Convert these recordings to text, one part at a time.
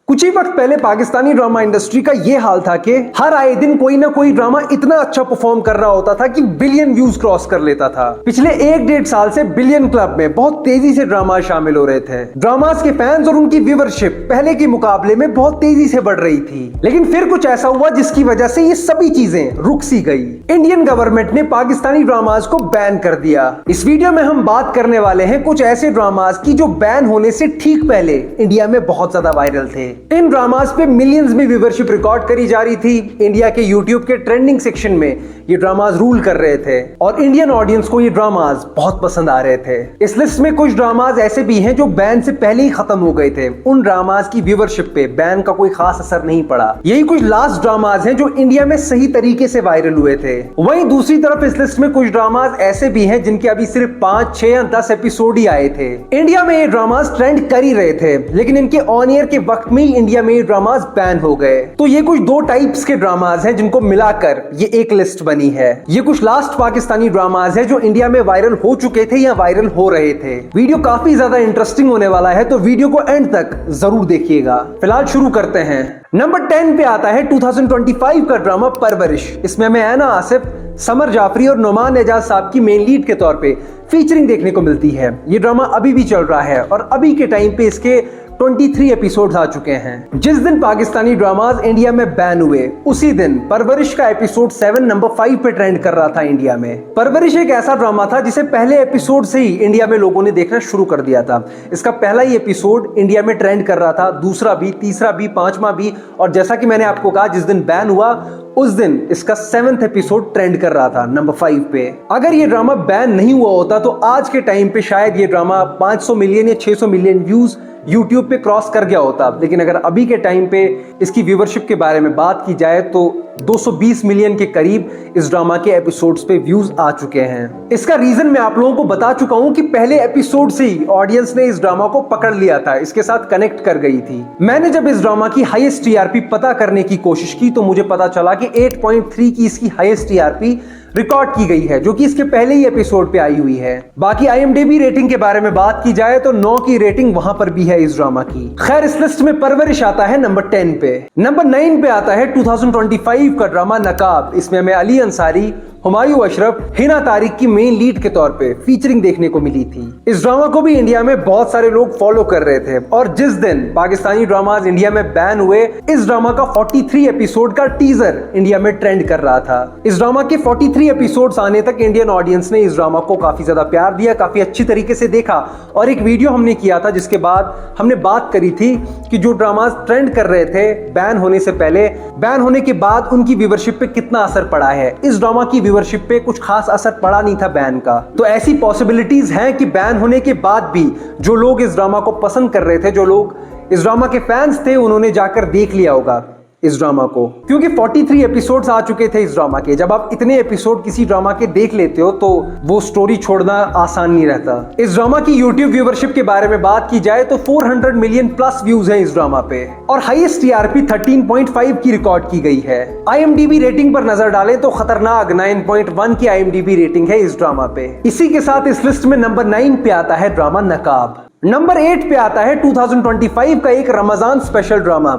कुछ ही वक्त पहले पाकिस्तानी ड्रामा इंडस्ट्री का ये हाल था कि हर आए दिन कोई ना कोई ड्रामा इतना अच्छा परफॉर्म कर रहा होता था कि बिलियन व्यूज क्रॉस कर लेता था। पिछले 1-1.5 साल से बिलियन क्लब में बहुत तेजी से ड्रामा शामिल हो रहे थे। ड्रामास के फैंस और उनकी व्यूअरशिप पहले के मुकाबले में बहुत तेजी से बढ़ रही थी, लेकिन फिर कुछ ऐसा हुआ जिसकी वजह से ये सभी चीजें रुक सी गई। इंडियन गवर्नमेंट ने पाकिस्तानी ड्रामास को बैन कर दिया। इस वीडियो में हम बात करने वाले हैं कुछ ऐसे ड्रामास की जो बैन होने से ठीक पहले इंडिया में बहुत ज्यादा वायरल थे। इन ड्रामास पे मिलियंस में व्यूअरशिप रिकॉर्ड करी जा रही थी। इंडिया के यूट्यूब के ट्रेंडिंग सेक्शन में ये ड्रामास रूल कर रहे थे और इंडियन ऑडियंस को ये ड्रामास बहुत पसंद आ रहे थे। इस लिस्ट में कुछ ड्रामास ऐसे भी हैं जो बैन से पहले ही खत्म हो गए थे। उन ड्रामास की व्यूअरशिप पे बैन का कोई खास असर नहीं पड़ा। यही कुछ लास्ट ड्रामास हैं जो इंडिया में सही तरीके से वायरल हुए थे। वहीं दूसरी तरफ इस लिस्ट में कुछ ड्रामास ऐसे भी हैं जिनके अभी सिर्फ 5, 6 या 10 एपिसोड ही आए थे। इंडिया में ये ड्रामास ट्रेंड कर ही रहे थे, लेकिन इनके ऑन एयर के वक्त में इंडिया में ड्रामास बैन हो गए। तो ये कुछ 2 टाइप्स के ड्रामास हैं जिनको मिलाकर ये एक लिस्ट बनी है। ये कुछ लास्ट पाकिस्तानी ड्रामास हैं जो इंडिया में वायरल हो चुके थे या वायरल हो रहे थे। वीडियो काफी ज्यादा इंटरेस्टिंग होने वाला है, तो वीडियो को एंड तक जरूर देखिएगा। फिलहाल शुरू करते हैं। नंबर 10 पे आता है 2025 का ड्रामा परवरिश। इसमें हमें ऐना आसिफ, समर जाफरी और नोमान एजाज साहब की मेन लीड के तौर पे फीचरिंग देखने को मिलती है। ये ड्रामा अभी भी चल रहा है और अभी के टाइम पे इसके 23 एपिसोड्स आ चुके हैं। जिस दिन पाकिस्तानी ड्रामास इंडिया में बैन हुए उसी दिन परवरिश का एपिसोड 7 नंबर 5 पे ट्रेंड कर रहा था इंडिया में। परवरिश एक ऐसा ड्रामा था जिसे पहले एपिसोड से ही इंडिया में लोगों ने देखना शुरू कर दिया था। इसका पहला ही एपिसोड इंडिया में ट्रेंड कर रहा था, दूसरा भी, तीसरा भी, 5वां भी, और जैसा कि मैंने आपको कहा जिस दिन बैन हुआ उस दिन इसका 7th एपिसोड ट्रेंड कर रहा था नंबर 5 पे। अगर ये ड्रामा बैन नहीं हुआ होता तो आज के टाइम पे शायद ये ड्रामा 500 मिलियन या 600 मिलियन व्यूज YouTube पे क्रॉस कर गया होता। लेकिन अगर अभी के टाइम पे इसकी व्यूअरशिप के बारे में बात की जाए तो 220 मिलियन के करीब इस ड्रामा के एपिसोड्स पे व्यूज आ चुके हैं। इसका रीजन मैं आप लोगों को बता चुका हूं कि पहले एपिसोड से ही ऑडियंस ने इस ड्रामा को पकड़ लिया था, इसके साथ कनेक्ट कर गई थी। मैंने जब इस ड्रामा की हाईएस्ट टीआरपी पता करने की कोशिश की तो मुझे पता चला कि 8.3 की इसकी हाईएस्ट टीआरपी रिकॉर्ड की गई है, जो कि इसके पहले ही एपिसोड पे आई हुई है। बाकी IMDb रेटिंग के बारे में बात की जाए तो 9 की रेटिंग वहां पर भी है इस ड्रामा की। खैर, इस लिस्ट में परवरिश आता है नंबर 10 पे। नंबर 9 पे आता है 2025 का ड्रामा नकाब। इसमें हमें अली अंसारी, हुमायूं अशरफ, हिना तारिक की मेन लीड के तौर पे फीचरिंग देखने को मिली थी। इस ड्रामा को भी इंडिया में बहुत सारे लोग फॉलो कर रहे थे और जिस दिन पाकिस्तानी ड्रामास इंडिया में बैन हुए इस ड्रामा का 43 एपिसोड का टीजर इंडिया में ट्रेंड कर रहा था। इस ड्रामा के 43 एपिसोड्स आने तक इंडियन ऑडियंस ने इस ड्रामा को काफी ज्यादा प्यार दिया, काफी अच्छी तरीके से देखा और एक वीडियो हमने किया था जिसके बाद हमने बात करी थी कि जो ड्रामास ट्रेंड कर रहे थे बैन होने से पहले, बैन होने के बाद उनकी व्यूअरशिप पे कितना असर पड़ा है। इस ड्रामा की व्यूअरशिप पे कुछ खास असर पड़ा नहीं था बैन का। तो ऐसी पॉसिबिलिटीज हैं कि बैन होने के बाद भी जो लोग इस ड्रामा को पसंद कर रहे थे, जो लोग इस ड्रामा के फैंस थे, उन्होंने जाकर देख लिया होगा इस ड्रामा को, क्योंकि 43 एपिसोड्स आ चुके थे इस ड्रामा के। जब आप इतने एपिसोड किसी ड्रामा के देख लेते हो तो वो स्टोरी छोड़ना आसान नहीं रहता। इस ड्रामा की YouTube व्यूअरशिप के बारे में बात की जाए तो 400 मिलियन प्लस व्यूज हैं इस ड्रामा पे और हाईएस्ट टीआरपी 13.5 की रिकॉर्ड की गई है। IMDb रेटिंग पर नजर डालें तो खतरनाक 9.1 की IMDb रेटिंग है इस ड्रामा पे। इसी के साथ इस लिस्ट में नंबर 9 पे आता है ड्रामा नकाब। नंबर 8 पे आता है 2025 का एक रमजान स्पेशल ड्रामा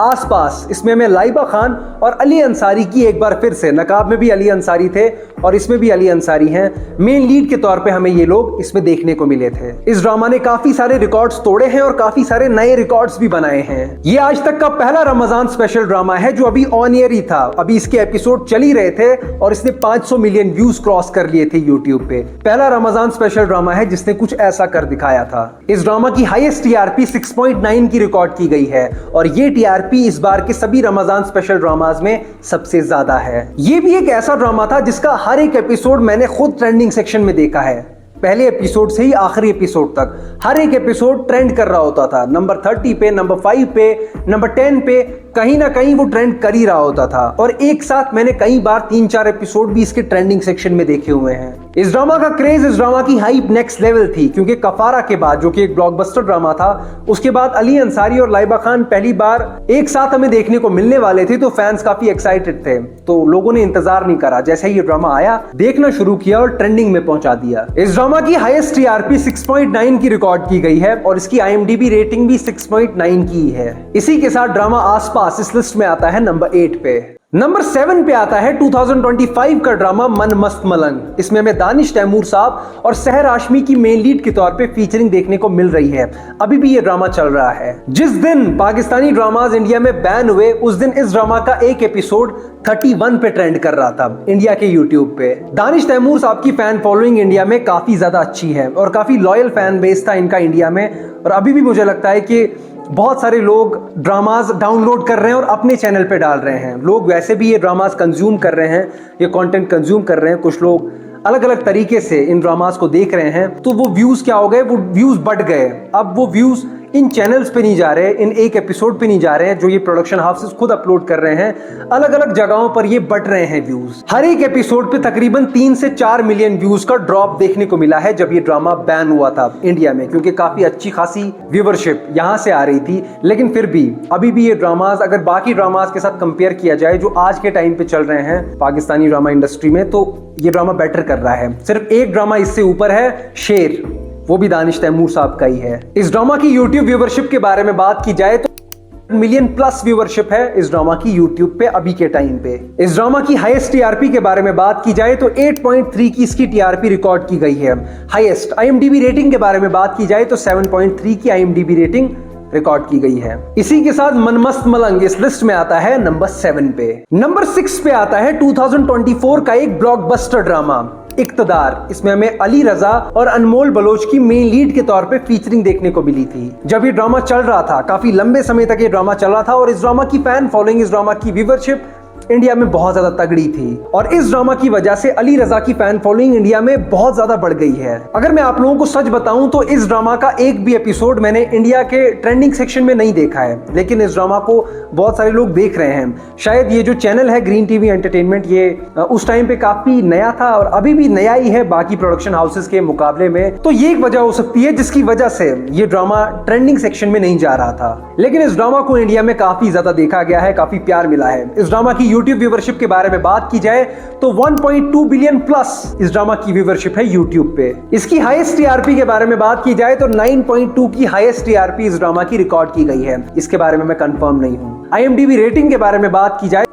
आसपास। इसमें हमें लाइबा खान और अली अंसारी की एक बार फिर से, नकाब में भी अली अंसारी थे और इसमें भी अली अंसारी हैं, मेन लीड के तौर पे हमें ये लोग इसमें देखने को मिले थे। इस ड्रामा ने काफी सारे रिकॉर्ड्स तोड़े हैं और काफी सारे नए रिकॉर्ड्स भी बनाए हैं। ये आज तक का पहला रमजान स्पेशल ड्रामा है जो अभी ऑन एयर ही था। अभी इसके एपिसोड चल ही रहे थे और इसने 500 मिलियन व्यूज क्रॉस कर लिए थे यूट्यूब पे। पहला रमजान स्पेशल ड्रामा है जिसने कुछ ऐसा कर दिखाया था। इस ड्रामा की हाईएस्ट टीआरपी 6.9 की रिकॉर्ड की गई है और ये टीआरपी इस बार के सभी रमजान स्पेशल ड्रामास में सबसे ज्यादा है। ये भी एक ऐसा ड्रामा था जिसका हर एक एपिसोड मैंने खुद ट्रेंडिंग सेक्शन में देखा है। पहले एपिसोड से ही आखिरी एपिसोड तक हर एक एपिसोड ट्रेंड कर रहा होता था। नंबर 30 पे, नंबर 5 पे, नंबर 10 पे, कहीं ना कहीं वो ट्रेंड कर ही रहा होता था और एक साथ मैंने कई बार 3-4 एपिसोड भी इसके ट्रेंडिंग सेक्शन में देखे हुए हैं। इस ड्रामा का क्रेज, इस ड्रामा की हाइप नेक्स्ट लेवल थी क्योंकि कफारा के बाद, जो कि एक ब्लॉकबस्टर ड्रामा था, उसके बाद अली अंसारी और लाइबा खान पहली बार एक साथ हमें देखने को मिलने वाले थे, तो फैंस काफी एक्साइटेड थे। तो लोगों ने इंतजार नहीं करा, जैसे ही ये ड्रामा आया देखना शुरू किया और ट्रेंडिंग में पहुंचा दिया। इस ड्रामा की हाईएस्ट टीआरपी 6.9 की रिकॉर्ड की गई है और इसकी IMDb रेटिंग भी 6.9 की है। इसी के साथ ड्रामा आसपास इस लिस्ट में आता है नंबर 8 पे। नंबर 7 पे आता है 2025 का ड्रामा मन मस्त मलंग। इसमें हमें दानिश तैमूर साहब और सहर हाशमी की मेन लीड के तौर पे फीचरिंग देखने को मिल रही है। अभी भी ये ड्रामा चल रहा है। जिस दिन पाकिस्तानी ड्रामाज इंडिया में बैन हुए, उस दिन इस ड्रामा का एक एपिसोड 31 पे ट्रेंड कर रहा था इंडिया के यूट्यूब पे। दानिश तैमूर साहब की फैन फॉलोइंग इंडिया में काफी ज्यादा अच्छी है और काफी लॉयल फैन बेस था इनका इंडिया में, और अभी भी मुझे लगता है कि बहुत सारे लोग ड्रामाज डाउनलोड कर रहे हैं और अपने चैनल पे डाल रहे हैं। लोग वैसे भी ये ड्रामाज कंज्यूम कर रहे हैं, ये कंटेंट कंज्यूम कर रहे हैं। कुछ लोग अलग अलग तरीके से इन ड्रामाज को देख रहे हैं, तो वो व्यूज क्या हो गए, वो व्यूज बढ़ गए। अब वो व्यूज इन चैनल्स पे नहीं जा रहे, इन एक एपिसोड पे नहीं जा रहे हैं जो ये प्रोडक्शन हाउसेस खुद अपलोड कर रहे हैं। अलग अलग जगहों पर ये बढ़ रहे हैं व्यूज। हर एक एपिसोड पे तकरीबन 3 से 4 मिलियन व्यूज का ड्रॉप देखने को मिला है जब ये ड्रामा बैन हुआ था इंडिया में, क्योंकि काफी अच्छी खासी व्यूवरशिप यहां से आ रही थी। लेकिन फिर भी अभी भी ये ड्रामाज अगर बाकी ड्रामाज के साथ कंपेयर किया जाए जो आज के टाइम पे चल रहे हैं पाकिस्तानी ड्रामा इंडस्ट्री में, तो ये ड्रामा बेटर कर रहा है। सिर्फ एक ड्रामा इससे ऊपर है, शेर, वो भी दानिश तैमूर साहब का ही है। इस ड्रामा की यूट्यूब व्यूवरशिप के बारे में बात की जाए तो मिलियन प्लस व्यूवरशिप है इस ड्रामा की यूट्यूब पे अभी के टाइम पे। इस ड्रामा की हाईएस्ट टीआरपी के बारे में बात की जाए तो 8.3 की इसकी टीआरपी रिकॉर्ड की गई है। हाईएस्ट IMDb रेटिंग के बारे में बात की जाए तो 7.3 की IMDb रेटिंग रिकॉर्ड की गई है। इसी के साथ मन मस्त मलंग इस लिस्ट में आता है नंबर 7 पे। नंबर 6 पे आता है 2024 का एक ब्लॉकबस्टर ड्रामा इक्तदार। इसमें हमें अली रजा और अनमोल बलोच की मेन लीड के तौर पे फीचरिंग देखने को मिली थी। जब ये ड्रामा चल रहा था, काफी लंबे समय तक ये ड्रामा चल रहा था और इस ड्रामा की फैन फॉलोइंग, इस ड्रामा की व्यूवरशिप इंडिया में बहुत ज्यादा तगड़ी थी और इस ड्रामा की वजह से अली रजा की फैन फॉलोइंग इंडिया में बहुत ज्यादा बढ़ गई है। अगर मैं आप लोगों को सच बताऊं तो इस ड्रामा का एक भी एपिसोड मैंने इंडिया के ट्रेंडिंग सेक्शन में नहीं देखा है, लेकिन इस ड्रामा को बहुत सारे लोग देख रहे हैं। शायद ये जो चैनल है ग्रीन टीवी एंटरटेनमेंट, ये उस टाइम पे काफी नया था और अभी भी नया ही है बाकी प्रोडक्शन हाउसेस के मुकाबले में, तो ये एक वजह हो सकती है जिसकी वजह से ये ड्रामा ट्रेंडिंग सेक्शन में नहीं जा रहा था। लेकिन इस ड्रामा को इंडिया में काफी ज्यादा देखा गया है, काफी प्यार मिला है। इस ड्रामा की यूट्यूब व्यूवरशिप के बारे में बात की जाए तो 1.2 बिलियन प्लस इस ड्रामा की व्यूवरशिप है यूट्यूब पे। इसकी हाईएस्ट टीआरपी के बारे में बात की जाए तो 9.2 की हाईएस्ट टीआरपी इस ड्रामा की रिकॉर्ड की गई है। इसके बारे में मैं कंफर्म नहीं हूं। IMDb रेटिंग के बारे में बात की जाए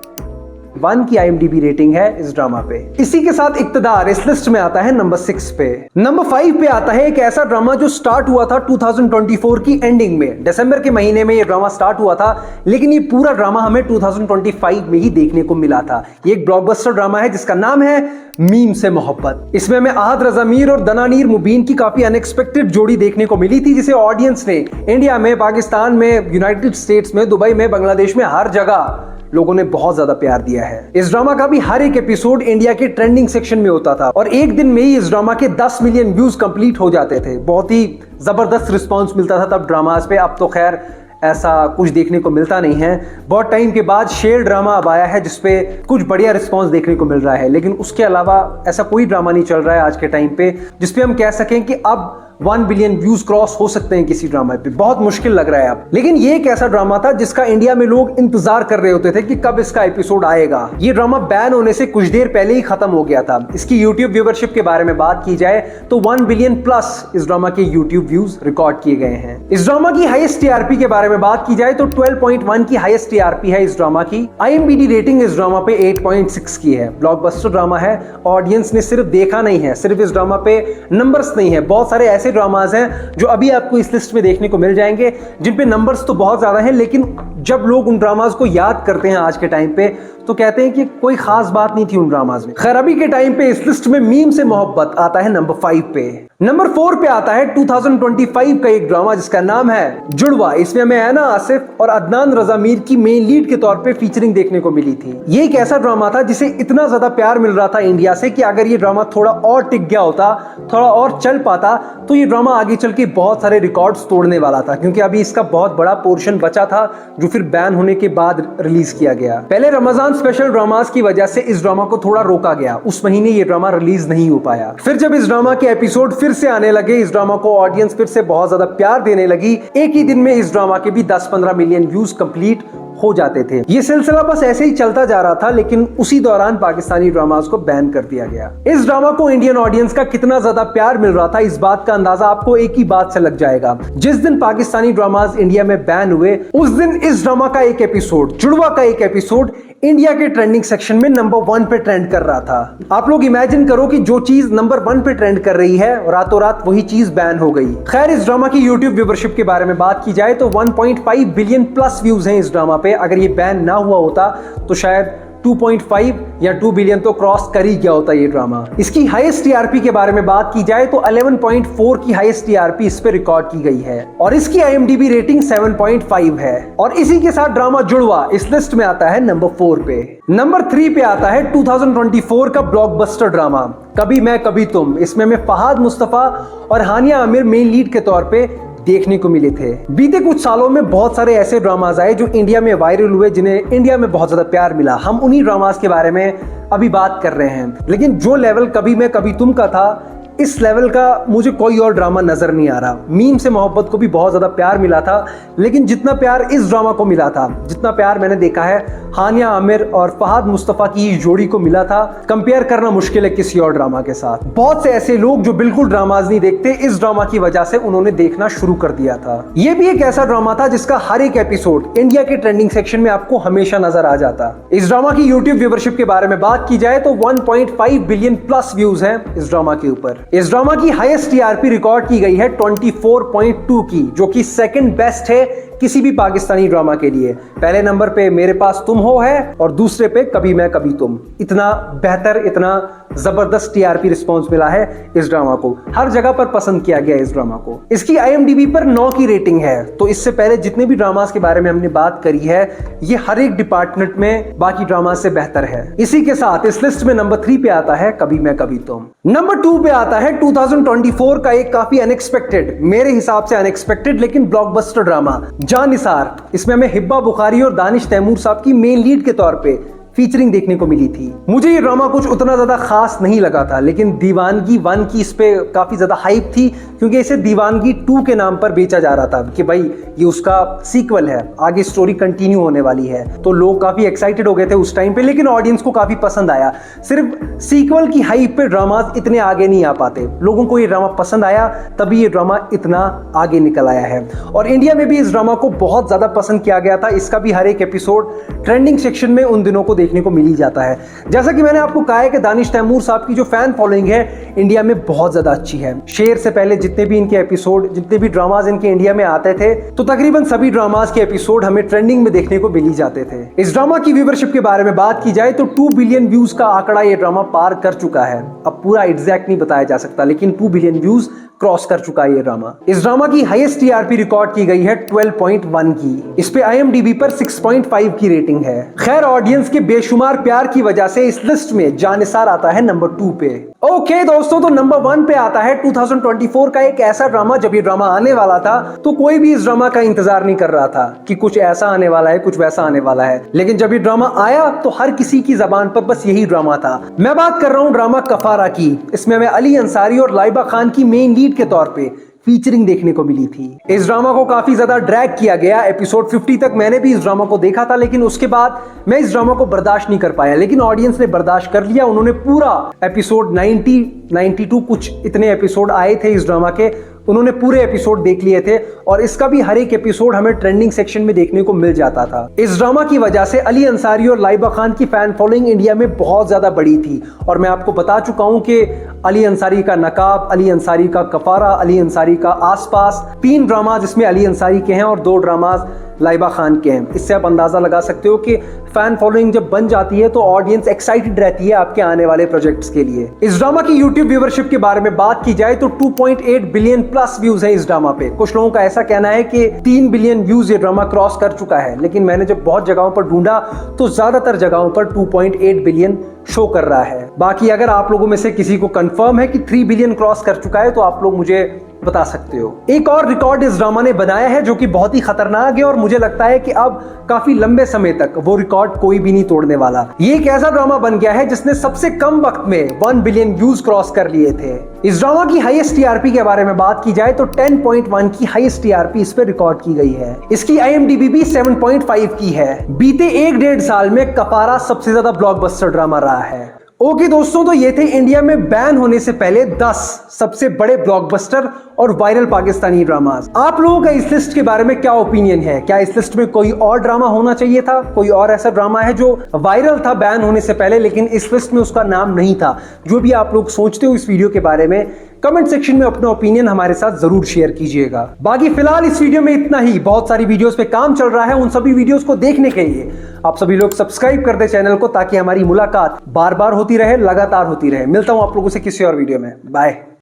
1 की IMDb रेटिंग है इस ड्रामा पे। इसी के साथ इक्तदार इस लिस्ट में आता है नंबर 6 पे। नंबर 5 पे आता है एक ऐसा ड्रामा जो स्टार्ट हुआ था 2024 की एंडिंग में। दिसंबर के महीने में ये ड्रामा स्टार्ट हुआ था, लेकिन ये पूरा ड्रामा हमें 2025 में ही देखने को मिला था। ये एक ब्लॉकबस्टर ड्रामा है जिसका नाम है मीम से मोहब्बत। इसमें हमें आहद रजा मीर और दनानीर मुबीन की काफी अनएक्सपेक्टेड जोड़ी देखने को मिली थी, जिसे ऑडियंस ने इंडिया में, पाकिस्तान में, यूनाइटेड स्टेट्स में, दुबई में, बांग्लादेश में, हर जगह लोगों ने बहुत ज्यादा प्यार दिया है। इस ड्रामा का भी हर एक एपिसोड इंडिया के ट्रेंडिंग सेक्शन में होता था और एक दिन में ही इस ड्रामा के 10 मिलियन व्यूज कंप्लीट हो जाते थे। बहुत ही जबरदस्त रिस्पांस मिलता था तब ड्रामास पे। अब तो खैर ऐसा कुछ देखने को मिलता नहीं है। बहुत टाइम के बाद शेर ड्रामा अब आया है जिसपे कुछ बढ़िया रिस्पांस देखने को मिल रहा है, लेकिन उसके अलावा ऐसा कोई ड्रामा नहीं चल रहा है आज के टाइम पे जिसपे हम कह सकें कि अब 1 बिलियन व्यूज क्रॉस हो सकते हैं किसी ड्रामा पे। बहुत मुश्किल लग रहा है अब। लेकिन ये एक ऐसा ड्रामा था जिसका इंडिया में लोग इंतजार कर रहे होते थे कि कब इसका एपिसोड आएगा। ये ड्रामा बैन होने से कुछ देर पहले ही खत्म हो गया था। इसकी यूट्यूब व्यूवरशिप के बारे में बात की जाए तो 1 बिलियन प्लस इस ड्रामा के यूट्यूब व्यूज रिकॉर्ड किए गए हैं। इस ड्रामा की हाईएस्ट टीआरपी के बारे में बात की जाए तो 12.1 की हाईएस्ट टीआरपी है इस ड्रामा की। IMDb रेटिंग इस ड्रामा पे 8.6 की है। ब्लॉकबस्टर ड्रामा है। ऑडियंस ने सिर्फ देखा नहीं है, सिर्फ इस ड्रामा पे नंबर्स नहीं है। बहुत सारे ऐसे ड्रामाज हैं जो अभी आपको इस लिस्ट में देखने को मिल जाएंगे जिन पे नंबर्स तो बहुत ज्यादा हैं, लेकिन जब लोग उन ड्रामाज को याद करते हैं आज के टाइम पे तो कहते हैं कि कोई खास बात नहीं थी उन ड्रामाज में। खैर अभी के टाइम पे इस लिस्ट में मीम से मोहब्बत आता है नंबर 5 पे। नंबर 4 पे आता है 2025 का एक ड्रामा जिसका नाम है जुड़वा। इसमें हमें ऐना आसिफ और अदनान रजा मीर की मेन लीड के तौर पे फीचरिंग देखने को मिली थी। ये एक ऐसा ड्रामा था जिसे इतना ज्यादा प्यार मिल रहा था इंडिया से कि अगर ये ड्रामा थोड़ा और टिक गया होता, थोड़ा और चल पाता, तो दोस्तों ये ड्रामा आगे चल के बहुत सारे रिकॉर्ड्स तोड़ने वाला था, क्योंकि अभी इसका बहुत बड़ा पोर्शन बचा था जो फिर बैन होने के बाद रिलीज किया गया। पहले रमजान स्पेशल ड्रामास की वजह से इस ड्रामा को थोड़ा रोका गया, उस महीने ये ड्रामा रिलीज नहीं हो पाया। फिर जब इस ड्रामा के एपिसोड फिर से आने लगे, इस ड्रामा को ऑडियंस फिर से बहुत ज्यादा प्यार देने लगी। एक ही दिन में इस ड्रामा के भी 10-15 मिलियन व्यूज कंप्लीट हो जाते थे। ये सिलसिला बस ऐसे ही चलता जा रहा था, लेकिन उसी दौरान पाकिस्तानी ड्रामास को बैन कर दिया गया। इस ड्रामा को इंडियन ऑडियंस का कितना ज्यादा प्यार मिल रहा था, इस बात का अंदाजा आपको एक ही बात से लग जाएगा। जिस दिन पाकिस्तानी ड्रामास इंडिया में बैन हुए, उस दिन इस ड्रामा का एक एपिसोड, जुड़वा का एक एपिसोड इंडिया के ट्रेंडिंग सेक्शन में नंबर 1 पे ट्रेंड कर रहा था। आप लोग इमेजिन करो कि जो चीज नंबर 1 पे ट्रेंड कर रही है, रातों रात वही चीज बैन हो गई। खैर, इस ड्रामा की यूट्यूब व्यूवरशिप के बारे में बात की जाए तो 1.5 बिलियन प्लस व्यूज हैं इस ड्रामा पे। अगर ये बैन ना हुआ होता तो शायद 2.5 या 2 बिलियन तो क्रॉस कर ही गया होता ये ड्रामा। इसकी हाईएस्ट टीआरपी के बारे में बात की जाए तो 11.4 की हाईएस्ट टीआरपी इस पे रिकॉर्ड की गई है और इसकी IMDb रेटिंग 7.5 है। और इसी के साथ ड्रामा जुड़वा इस लिस्ट में आता है नंबर 4 पे। नंबर 3 पे आता है 2024 का ब्लॉकबस्टर ड्रामा कभी मैं कभी तुम। इसमें हमें फहाद मुस्तफा और हानिया आमिर मेन लीड के तौर पे देखने को मिले थे। बीते कुछ सालों में बहुत सारे ऐसे ड्रामाज आए जो इंडिया में वायरल हुए, जिन्हें इंडिया में बहुत ज्यादा प्यार मिला। हम उन्हीं ड्रामाज के बारे में अभी बात कर रहे हैं। लेकिन जो लेवल कभी मैं कभी तुम का था, इस लेवल का मुझे कोई और ड्रामा नजर नहीं आ रहा। मीम से मोहब्बत को भी बहुत ज्यादा प्यार मिला था, लेकिन जितना प्यार इस ड्रामा को मिला था, जितना प्यार मैंने देखा है हानिया आमिर और फहाद मुस्तफा की इस जोड़ी को मिला था, कंपेयर करना मुश्किल है किसी और ड्रामा के साथ। बहुत से ऐसे लोग जो बिल्कुल ड्रामाज नहीं देखते, इस ड्रामा की वजह से उन्होंने देखना शुरू कर दिया था। यह भी एक ऐसा ड्रामा था जिसका हर एक एपिसोड इंडिया के ट्रेंडिंग सेक्शन में आपको हमेशा नजर आ जाता। इस ड्रामा की यूट्यूब व्यूवरशिप के बारे में बात की जाए तो 1.5 बिलियन प्लस व्यूज हैं इस ड्रामा के ऊपर। इस ड्रामा की हाईएस्ट टीआरपी रिकॉर्ड की गई है 24.2 की, जो कि सेकंड बेस्ट है किसी भी पाकिस्तानी ड्रामा के लिए। पहले नंबर पे मेरे पास तुम हो है और दूसरे पे कभी मैं कभी तुम। इतना बेहतर, इतना जबरदस्त टीआरपी रिस्पांस मिला है इस ड्रामा को। हर जगह पर पसंद किया गया इस ड्रामा को। इसकी IMDb पर 9 की रेटिंग है। तो इससे पहले जितने भी ड्रामास के बारे में हमने बात करी है, ये हर एक डिपार्टमेंट में बाकी ड्रामा से बेहतर है। इसी के साथ इस लिस्ट में नंबर 3 पे आता है कभी मैं कभी तुम। नंबर 2 पे आता है 2024 का एक काफी अनएक्सपेक्टेड, मेरे हिसाब से अनएक्सपेक्टेड लेकिन ब्लॉकबस्टर ड्रामा जानिसार। इसमें हमें हिब्बा बुखारी और दानिश तैमूर साहब की मेन लीड के तौर पे फीचरिंग देखने को मिली थी। मुझे ये ड्रामा कुछ उतना ज्यादा खास नहीं लगा था, लेकिन दीवानगी 1 की इस पे काफी ज्यादा हाइप थी, क्योंकि इसे दीवानगी 2 के नाम पर बेचा जा रहा था कि भाई ये उसका सीक्वल है, आगे स्टोरी कंटिन्यू होने वाली है। तो लोग काफी एक्साइटेड हो गए थे उस टाइम पे, लेकिन ऑडियंस को काफी पसंद आया। सिर्फ सीक्वल की हाइप पे ड्रामाज इतने आगे नहीं आ पाते। लोगों को ये ड्रामा पसंद आया, तभी ये ड्रामा इतना आगे निकल आया है। और इंडिया में भी इस ड्रामा को बहुत ज्यादा पसंद किया गया था। इसका भी हर एक एपिसोड ट्रेंडिंग सेक्शन में उन दिनों को देखने को मिल ही जाता है। जैसा कि मैंने आपको कहा है कि दानिश तैमूर साहब की जो फैन फॉलोइंग है इंडिया में बहुत ज्यादा अच्छी है। शेर से पहले जितने भी इनके एपिसोड, जितने भी ड्रामाज इनके इंडिया में आते थे, तो तकरीबन सभी ड्रामाज के एपिसोड हमें ट्रेंडिंग में देखने को मिल ही जाते थे। इस ड्रामा की व्यूवरशिप के बारे में बात की जाए तो 2 बिलियन व्यूज का आंकड़ा ये ड्रामा पार कर चुका है। अब पूरा एग्जैक्ट नहीं बताया जा सकता, लेकिन 2 बिलियन व्यूज क्रॉस कर चुका है ये ड्रामा। इस ड्रामा की हाईएस्ट टीआरपी रिकॉर्ड की गई है 12.1 की। इस पे IMDb पर 6.5 की रेटिंग है। खैर, ऑडियंस के बेशुमार प्यार की वजह से इस लिस्ट में जानिसार आता है नंबर 2 पे। ओके दोस्तों, तो नंबर 1 पे आता है 2024 का एक ऐसा ड्रामा, जब ये ड्रामा आने वाला था तो कोई भी इस ड्रामा का इंतजार नहीं कर रहा था कि कुछ ऐसा आने वाला है, कुछ वैसा आने वाला है। लेकिन जब ये ड्रामा आया तो हर किसी की जबान पर बस यही ड्रामा था। मैं बात कर रहा हूँ ड्रामा कफारा की। इसमें हमें अली अंसारी और लाइबा खान की मेन लीड के तौर पे फीचरिंग देखने को मिली थी। इस ड्रामा को काफी ज्यादा ड्रैग किया गया। एपिसोड 50 तक मैंने भी इस ड्रामा को देखा था, लेकिन उसके बाद मैं इस ड्रामा को बर्दाश्त नहीं कर पाया। लेकिन ऑडियंस ने बर्दाश्त कर लिया। उन्होंने पूरा एपिसोड 90, 92 कुछ इतने एपिसोड आए थे इस ड्रामा के, उन्होंने पूरे एपिसोड देख लिए थे और इसका भी हर एक एपिसोड हमें ट्रेंडिंग सेक्शन में देखने को मिल जाता था। इस ड्रामा की वजह से अली अंसारी और लाइबा खान की फैन फॉलोइंग इंडिया में बहुत ज्यादा बड़ी थी। और मैं आपको बता चुका हूं कि अली अंसारी का नकाब, अली अंसारी का कफारा, अली अंसारी का आसपास, 3 ड्रामाज इसमें अली अंसारी के हैं और 2 ड्रामाज लाइबा खान के हैं। इससे आप अंदाजा लगा सकते हो कि फैन फॉलोइंग जब बन जाती है तो ऑडियंस एक्साइटेड रहती है आपके आने वाले प्रोजेक्ट्स के लिए। इस ड्रामा की यूट्यूब व्यूवरशिप के बारे में बात की जाए तो 2.8 बिलियन प्लस व्यूज है इस ड्रामा पे। कुछ लोगों का ऐसा कहना है कि 3 बिलियन व्यूज ये ड्रामा क्रॉस कर चुका है, लेकिन मैंने जब बहुत जगहों पर ढूंढा तो ज्यादातर जगहों पर 2.8 बिलियन शो कर रहा है। बाकी अगर आप लोगों में से किसी को कंफर्म है कि 3 बिलियन क्रॉस कर चुका है तो आप लोग मुझे बता सकते हो। एक और रिकॉर्ड इस ड्रामा ने बनाया है जो कि बहुत ही खतरनाक है और मुझे लगता है कि अब काफी लंबे समय तक वो रिकॉर्ड कोई भी नहीं तोड़ने वाला। ये एक ऐसा ड्रामा बन गया है जिसने सबसे कम वक्त में 1 बिलियन व्यूज क्रॉस कर लिए थे। इस ड्रामा की हाईएस्ट टीआरपी के बारे में बात की जाए तो 10.1 की हाईएस्ट टीआरपी इस पे रिकॉर्ड की गई है। इसकी IMDb भी 7.5 की है। बीते 1-1.5 साल में कफारा सबसे ज्यादा ब्लॉकबस्टर ड्रामा रहा है। ओके दोस्तों, तो ये थे इंडिया में बैन होने से पहले 10 सबसे बड़े ब्लॉकबस्टर और वायरल पाकिस्तानी ड्रामास। आप लोगों का इस लिस्ट के बारे में क्या ओपिनियन है? क्या इस लिस्ट में कोई और ड्रामा होना चाहिए था? कोई और ऐसा ड्रामा है जो वायरल था बैन होने से पहले लेकिन इस लिस्ट में उसका नाम नहीं था? जो भी आप लोग सोचते हो इस वीडियो के बारे में, कमेंट सेक्शन में अपना ओपिनियन हमारे साथ जरूर शेयर कीजिएगा। बाकी फिलहाल इस वीडियो में इतना ही। बहुत सारी वीडियोस पे काम चल रहा है, उन सभी वीडियोस को देखने के लिए आप सभी लोग सब्सक्राइब कर दे चैनल को ताकि हमारी मुलाकात बार बार होती रहे, लगातार होती रहे। मिलता हूं आप लोगों से किसी और वीडियो में। बाय।